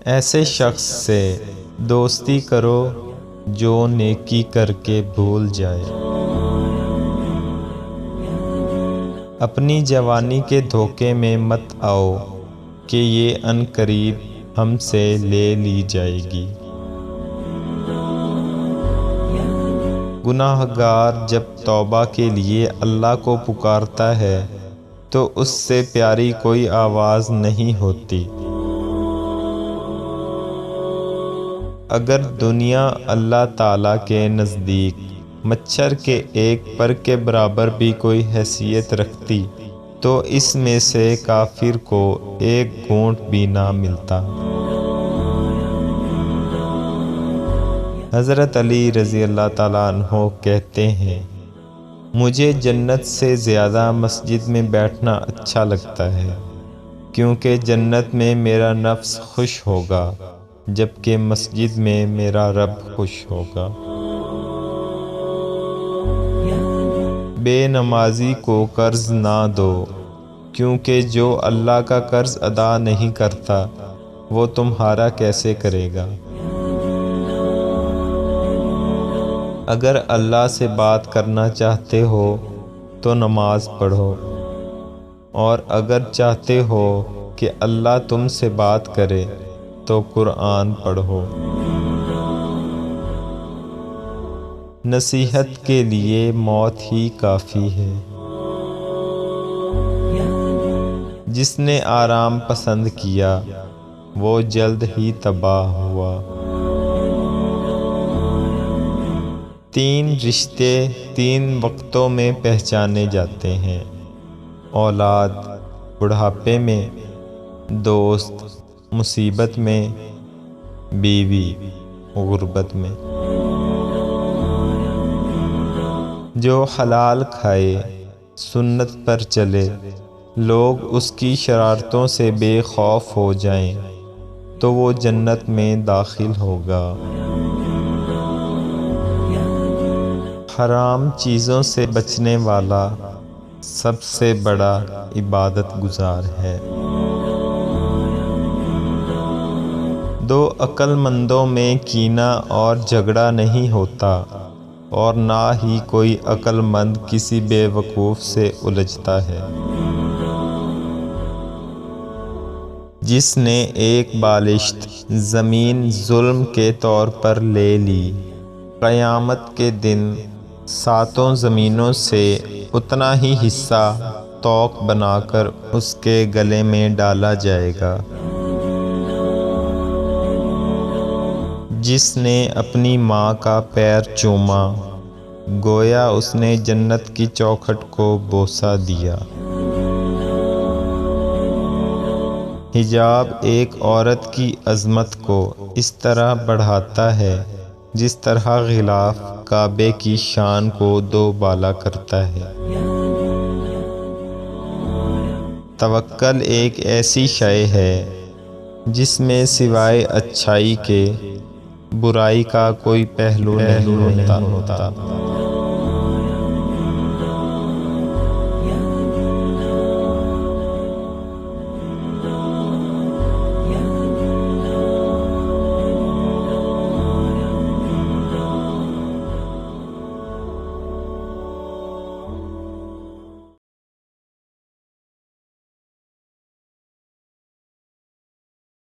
ایسے شخص سے دوستی کرو جو نیکی کر کے بھول جائے۔ اپنی جوانی کے دھوکے میں مت آؤ کہ یہ عنقریب ہم سے لے لی جائے گی۔ گناہ گار جب توبہ کے لیے اللہ کو پکارتا ہے تو اس سے پیاری کوئی آواز نہیں ہوتی۔ اگر دنیا اللہ تعالیٰ کے نزدیک مچھر کے ایک پر کے برابر بھی کوئی حیثیت رکھتی تو اس میں سے کافر کو ایک گھونٹ بھی نہ ملتا۔ حضرت علی رضی اللہ تعالیٰ عنہ کہتے ہیں، مجھے جنت سے زیادہ مسجد میں بیٹھنا اچھا لگتا ہے، کیونکہ جنت میں میرا نفس خوش ہوگا جبکہ مسجد میں میرا رب خوش ہوگا۔ بے نمازی کو قرض نہ دو، کیونکہ جو اللہ کا قرض ادا نہیں کرتا وہ تمہارا کیسے کرے گا۔ اگر اللہ سے بات کرنا چاہتے ہو تو نماز پڑھو، اور اگر چاہتے ہو کہ اللہ تم سے بات کرے تو قرآن پڑھو۔ نصیحت کے لیے موت ہی کافی ہے۔ جس نے آرام پسند کیا وہ جلد ہی تباہ ہوا۔ 3 رشتے 3 وقتوں میں پہچانے جاتے ہیں: اولاد بڑھاپے میں، دوست مصیبت میں، بیوی غربت میں۔ جو حلال کھائے، سنت پر چلے، لوگ اس کی شرارتوں سے بے خوف ہو جائیں تو وہ جنت میں داخل ہوگا۔ حرام چیزوں سے بچنے والا سب سے بڑا عبادت گزار ہے۔ 2 عقل مندوں میں کینہ اور جھگڑا نہیں ہوتا، اور نہ ہی کوئی عقل مند کسی بے وقوف سے الجھتا ہے۔ جس نے ایک بالشت زمین ظلم کے طور پر لے لی، قیامت کے دن 7 زمینوں سے اتنا ہی حصہ طوق بنا کر اس کے گلے میں ڈالا جائے گا۔ جس نے اپنی ماں کا پیر چوما، گویا اس نے جنت کی چوکھٹ کو بوسہ دیا۔ حجاب ایک عورت کی عظمت کو اس طرح بڑھاتا ہے جس طرح غلاف کعبے کی شان کو 2 بالا کرتا ہے۔ توکل ایک ایسی شے ہے جس میں سوائے اچھائی کے برائی کا کوئی پہلو نہیں ہوتا۔